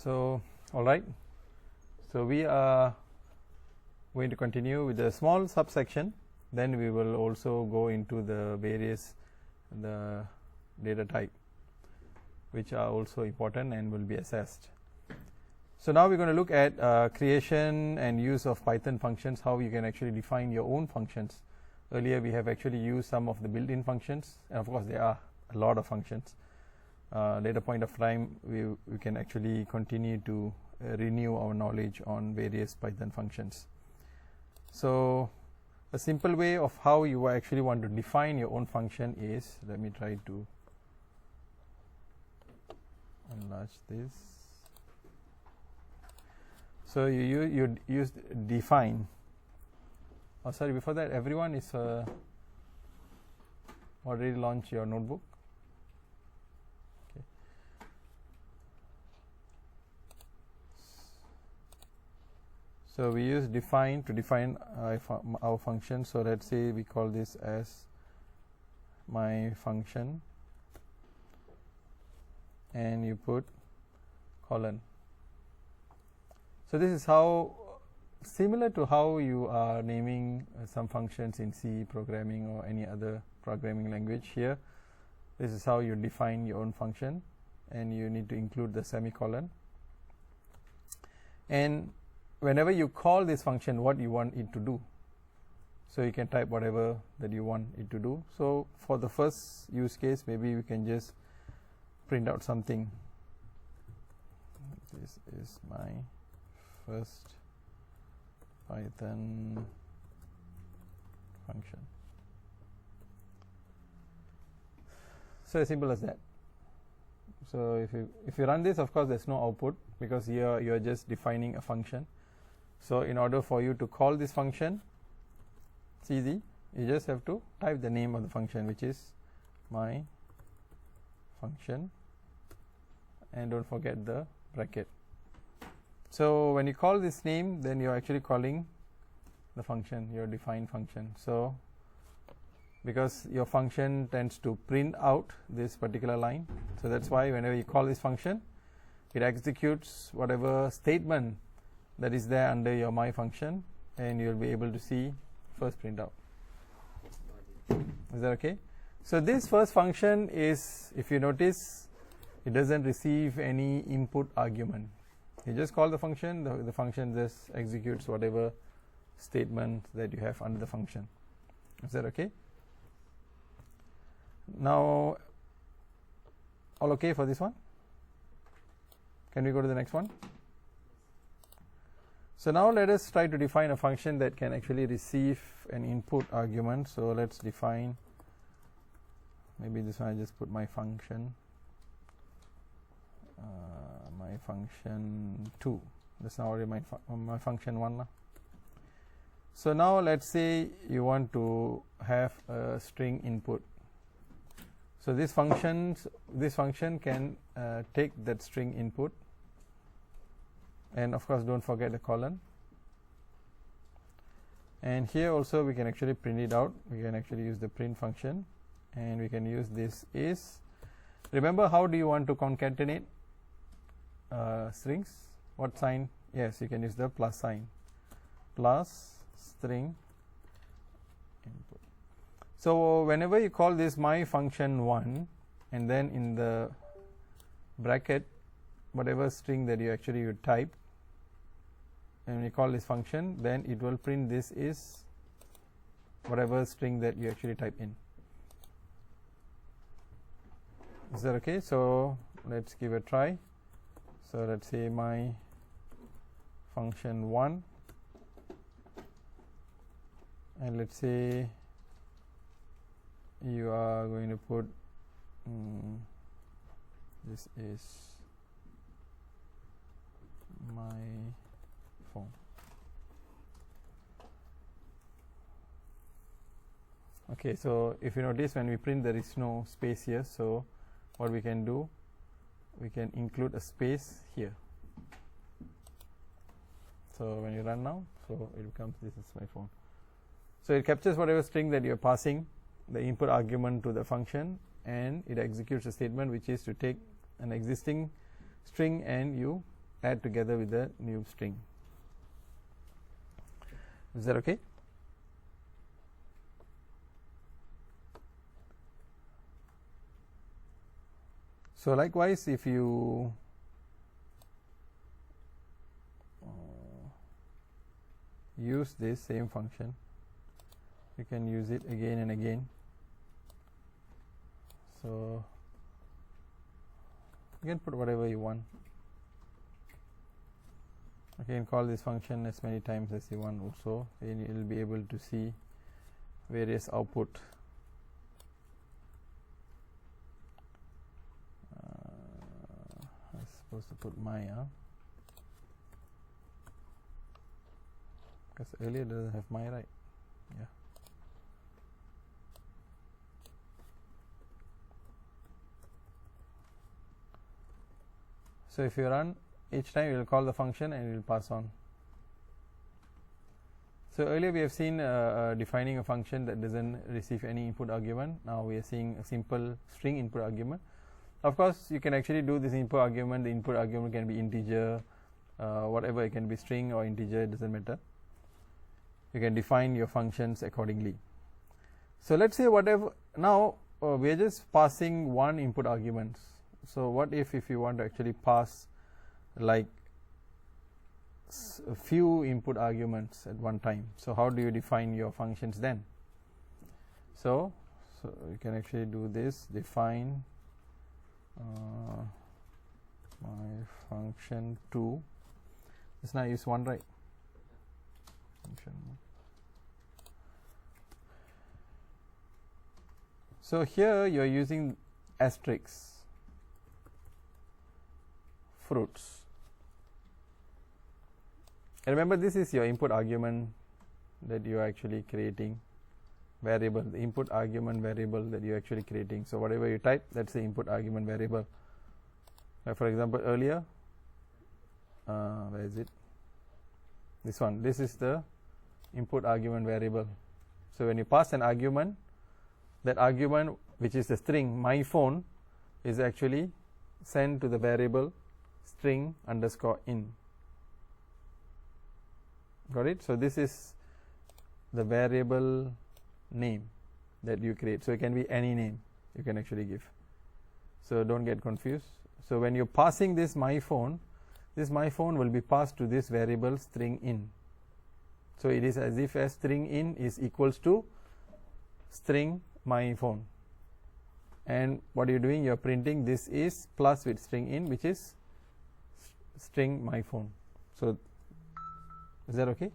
So, all right. So, we are going to continue with a small subsection, then we will also go into the various the data type which are also important and will be assessed. So, now we are going to look at creation and use of Python functions, how you can actually define your own functions. Earlier we have actually used some of the built-in functions, and of course there are a lot of functions. Later point of time we can actually continue to renew our knowledge on various Python functions. So, a simple way of how you actually want to define your own function is, let me try to enlarge this. So, you use define. Oh, sorry, before that, everyone is already launched your notebook. Okay. So, we use define to define our function. So, let us say we call this as my function, and you put colon. So, this is how similar to how you are naming some functions in C programming or any other programming language. Here this is how you define your own function, and you need to include the semicolon, and whenever you call this function, what you want it to do. So, you can type whatever that you want it to do. So, for the first use case, maybe we can just print out something. This is my first Python function. So, as simple as that. So, if you run this, of course there is no output, because here you are just defining a function. So, in order for you to call this function, it's easy. You just have to type the name of the function, which is my function, and don't forget the bracket. So, when you call this name, then you are actually calling the function, your defined function. So, because your function tends to print out this particular line, so that is why whenever you call this function, it executes whatever statement that is there under your my function, and you will be able to see first print out. Is that okay? So, this first function is, if you notice, it does not receive any input argument. You just call the function, the function just executes whatever statement that you have under the function. Is that okay? Now, all okay for this one? Can we go to the next one? So, now let us try to define a function that can actually receive an input argument. So, let us define, maybe this one I just put my function. My function 2, that's now already my function 1 now. So, now let us say you want to have a string input. So, this function can take that string input, and of course don't forget the colon, and here also we can actually print it out. We can actually use the print function, and we can use this is, remember how do you want to concatenate strings? What sign? Yes, you can use the plus sign, plus string input. So, whenever you call this my function 1, and then in the bracket whatever string that you actually would type, and when you call this function, then it will print this is whatever string that you actually type in. Is that okay? So, let us give a try. So, let us say my function 1, and let us say you are going to put this is my phone. Okay, so if you notice, when we print, there is no space here. So, what we can do, we can include a space here. So, when you run now, so it becomes this is my phone. So, it captures whatever string that you are passing the input argument to the function, and it executes a statement which is to take an existing string and you add together with the new string. Is that okay? So likewise, if you use this same function, you can use it again and again. So you can put whatever you want. You can call this function as many times as you want also, and you will be able to see various output. I'm supposed to put my because earlier it doesn't have my, right? Yeah. So if you run, each time you will call the function and it will pass on. So earlier we have seen defining a function that doesn't receive any input argument. Now we are seeing a simple string input argument. Of course, you can actually do this input argument. The input argument can be integer, whatever, it can be string or integer, it doesn't matter. You can define your functions accordingly. So let's say whatever, now we are just passing one input argument. So what if you want to actually pass like a few input arguments at one time? So how do you define your functions then? So you can actually do this, define my function 2. Just now use one, right? Function. So here you are using asterisk fruits. And remember, this is your input argument that you are actually creating variable, the input argument variable that you are actually creating. So whatever you type, that's the input argument variable. Like for example, earlier, where is it? This one. This is the input argument variable. So when you pass an argument, that argument, which is the string my phone, is actually sent to the variable string underscore in. Got it? So this is the variable name that you create. So it can be any name you can actually give. So don't get confused. So when you're passing this my phone will be passed to this variable string in. So it is as if a string in is equals to string my phone. And what you're doing, you're printing this is plus with string in, which is string my phone. So is that okay?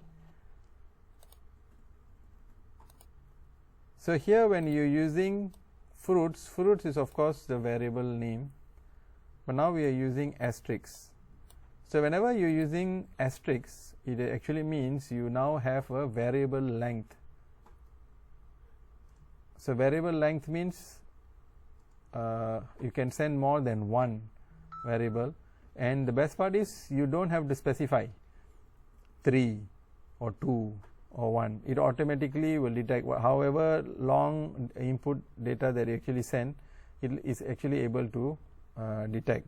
So here when you're using fruits is of course the variable name, but now we are using asterisk. So whenever you're using asterisk, it actually means you now have a variable length. So variable length means you can send more than one variable, and the best part is you don't have to specify 3 or 2 or 1. It automatically will detect however long input data that you actually send, it is actually able to detect.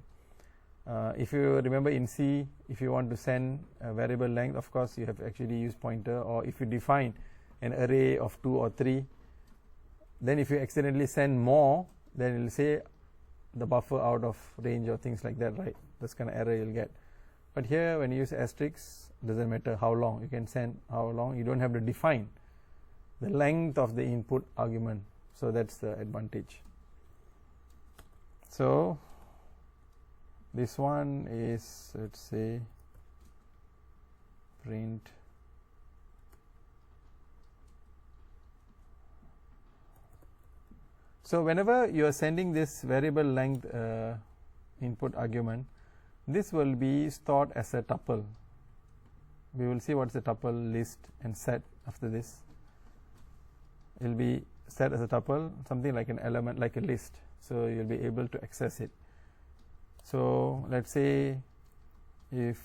If you remember in C, if you want to send a variable length, of course you have actually used pointer, or if you define an array of 2 or 3, then if you accidentally send more, then it will say the buffer out of range or things like that, right? That's kind of error you'll get. But here when you use asterisk, doesn't matter how long, you can send how long, you don't have to define the length of the input argument. So that's the advantage. So this one is, let's say, print so whenever you are sending this variable length input argument, this will be stored as a tuple. We will see what's a tuple, list and set after this. It will be set as a tuple, something like an element, like a list, so you'll be able to access it. So let's say if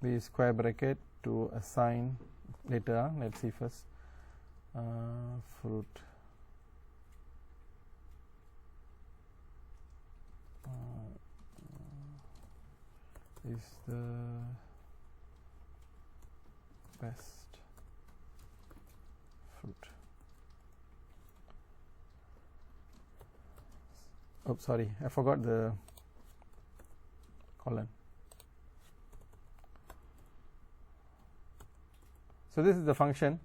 we square bracket to assign later, let's see first, fruit is the best fruit. Oh, sorry, I forgot the colon. So this is the function.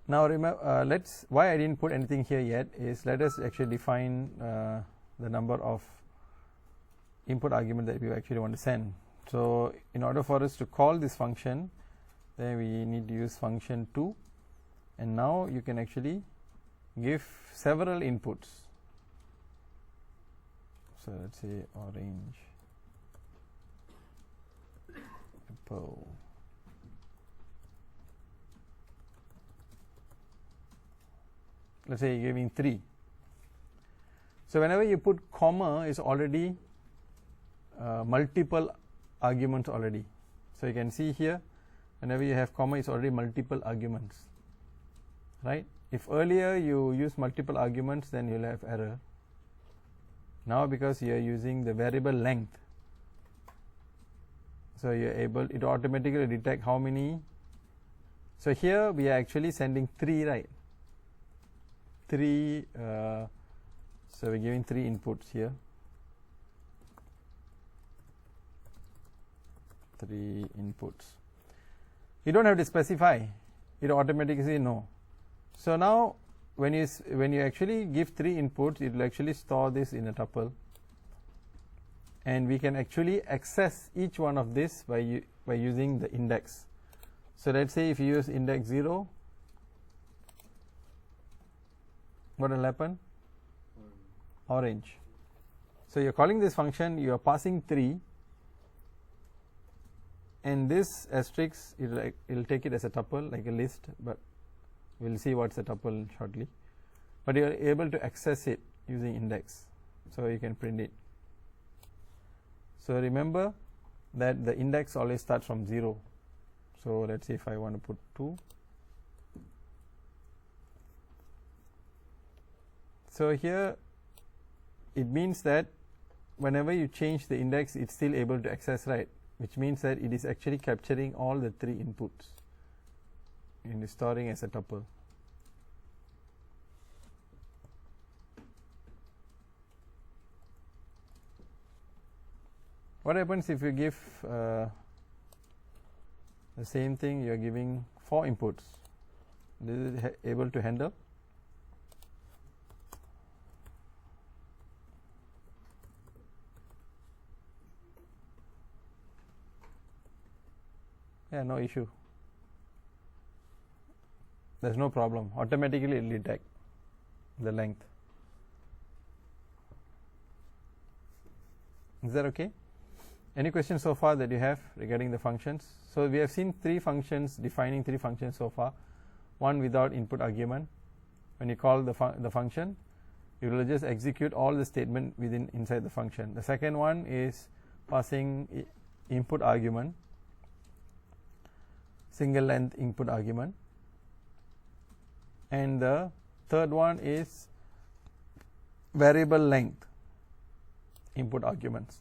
Now remember, let's, why I didn't put anything here yet is, let us actually define the number of input argument that we actually want to send. So in order for us to call this function, then we need to use function 2, and now you can actually give several inputs. So let's say orange, apple, let's say you're giving 3. So whenever you put comma, is already multiple arguments already. So you can see here, whenever you have comma, it's already multiple arguments, right? If earlier you use multiple arguments, then you'll have error. Now because you are using the variable length, so you're able, it automatically detect how many. So here we are actually sending 3, right? 3, so we're giving 3 inputs here. 3 inputs. You don't have to specify, it automatically say no. So now when you actually give 3 inputs, it will actually store this in a tuple, and we can actually access each one of this by using the index. So let's say if you use index 0, what will happen? Orange. So you're calling this function, you are passing 3, and this asterisk, it will take it as a tuple, like a list, but we'll see what's a tuple shortly. But you are able to access it using index, so you can print it. So remember that the index always starts from 0. So let's see if I want to put 2. So here it means that whenever you change the index, it's still able to access, right? Which means that it is actually capturing all the 3 inputs and storing as a tuple. What happens if you give the same thing, you are giving 4 inputs? Is it able to handle? Yeah, no issue. There's no problem. Automatically it will detect the length. Is that okay? Any questions so far that you have regarding the functions? So we have seen 3 functions, defining 3 functions so far. One without input argument. When you call the function, you will just execute all the statement inside the function. The second one is passing input argument, single length input argument, and the third one is variable length input arguments.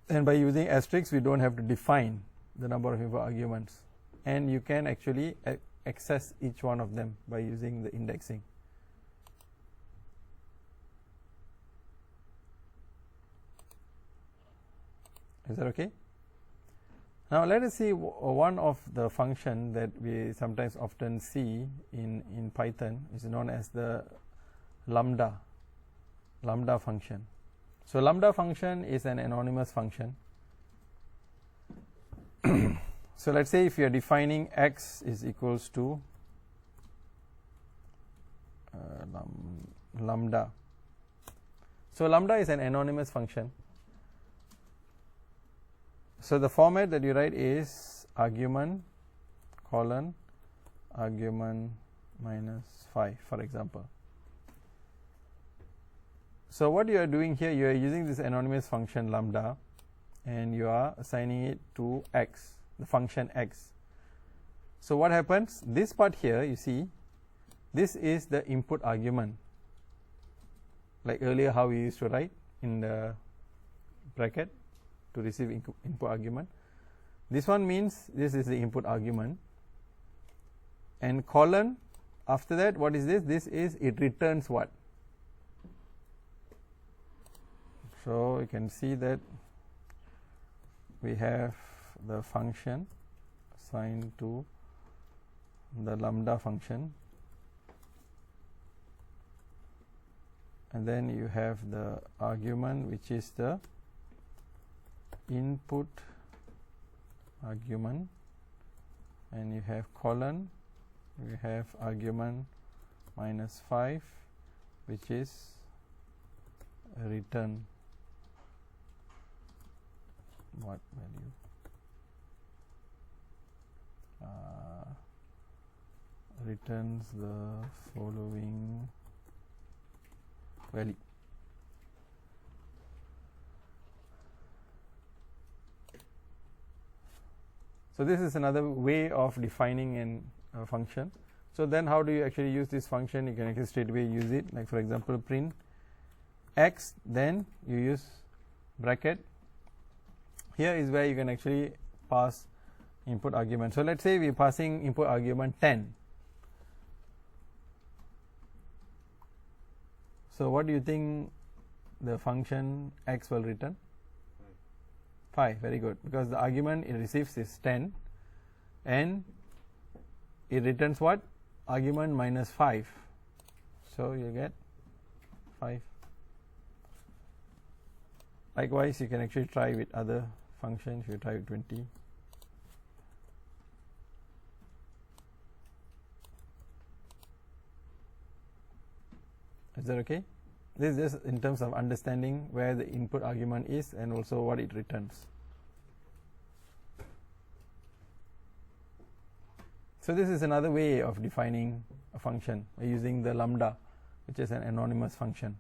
And by using asterisk, we don't have to define the number of input arguments, and you can actually access each one of them by using the indexing. Is that okay? Now let us see one of the function that we sometimes often see in Python is known as the lambda function. So lambda function is an anonymous function. So let's say if you are defining x is equals to lambda. So lambda is an anonymous function. So the format that you write is argument colon argument minus 5, for example. So what you are doing here, you are using this anonymous function lambda, and you are assigning it to x, the function x. So what happens, this part here, you see, this is the input argument, like earlier how we used to write in the bracket to receive input argument. This one means this is the input argument, and colon after that, what is this? This is, it returns what? So you can see that we have the function assigned to the lambda function, and then you have the argument, which is the input argument, and you have colon, we have argument minus 5, which is a return what value? Returns the following value. So this is another way of defining a function. So then how do you actually use this function? You can actually straight away use it, like for example print x, then you use bracket. Here is where you can actually pass input argument. So let's say we are passing input argument 10. So what do you think the function x will return? 5. Very good, because the argument it receives is 10 and it returns what? Argument minus 5. So you get 5. Likewise, you can actually try with other functions. You try with 20. Is that okay? This is just in terms of understanding where the input argument is and also what it returns. So this is another way of defining a function using the lambda, which is an anonymous function.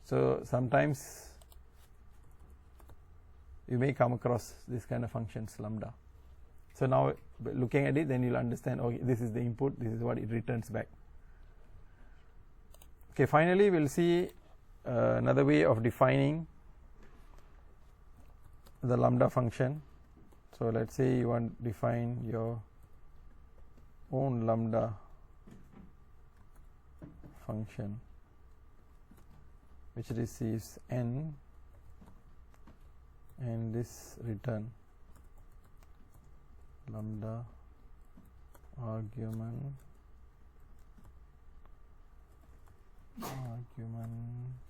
So sometimes you may come across this kind of functions, lambda. So now looking at it, then you'll understand, okay, this is the input, this is what it returns back. Okay, finally we'll see another way of defining the lambda function. So let's say you want to define your own lambda function which receives n and this return lambda argument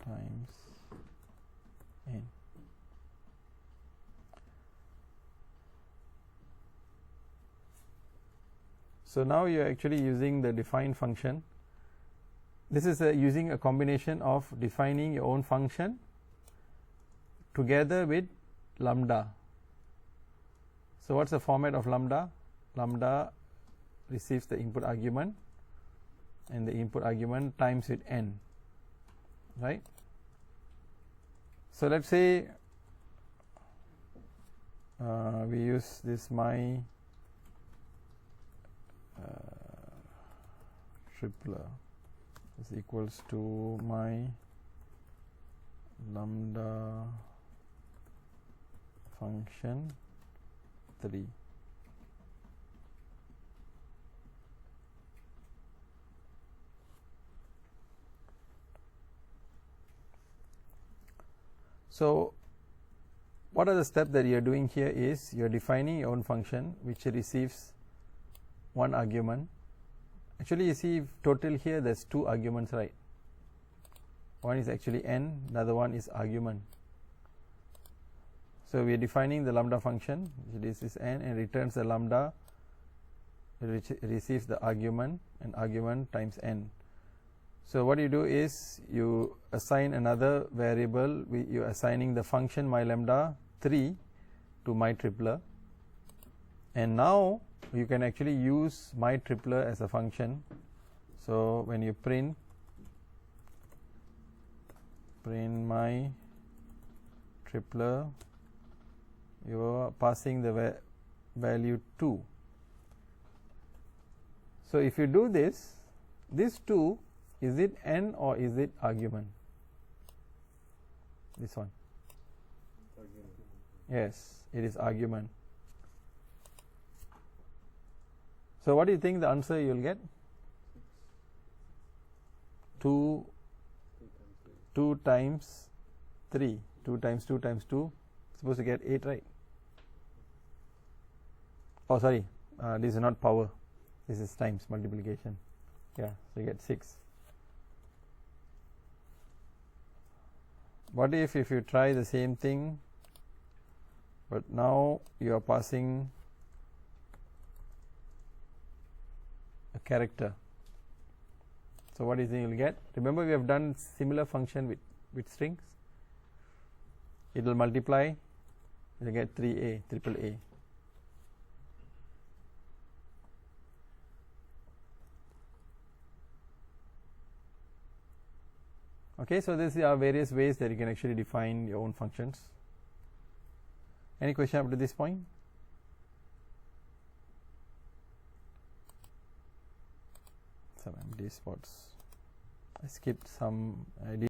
times n. So now you are actually using the define function. This is using a combination of defining your own function together with lambda. So what's the format of lambda? Lambda receives the input argument and the input argument times with n, right? So let's say we use this my tripler is equals to my lambda function 3. So what are the steps that you are doing here is you are defining your own function which receives one argument. Actually you see total here there's 2 arguments, right? One is actually n, another one is argument. So we are defining the lambda function, this is n, and returns the lambda, receives the argument and argument times n. So what you do is you assign another variable, you are assigning the function my lambda 3 to my tripler, and now you can actually use my tripler as a function. So when you print my tripler, you are passing the value 2. So if you do this 2 Is it n or is it argument? This one. Argument. Yes, it is argument. So what do you think the answer you will get? 2 times 3. 2 times 2 times 2. Supposed to get 8, right? Oh, sorry. This is not power. This is times multiplication. Yeah, so you get 6. What if you try the same thing, but now you are passing a character? So what do you think you will get? Remember we have done similar function with strings. It will multiply, you will get 3a, triple A. Okay, so these are various ways that you can actually define your own functions. Any question up to this point? Some empty spots. I skipped some. I did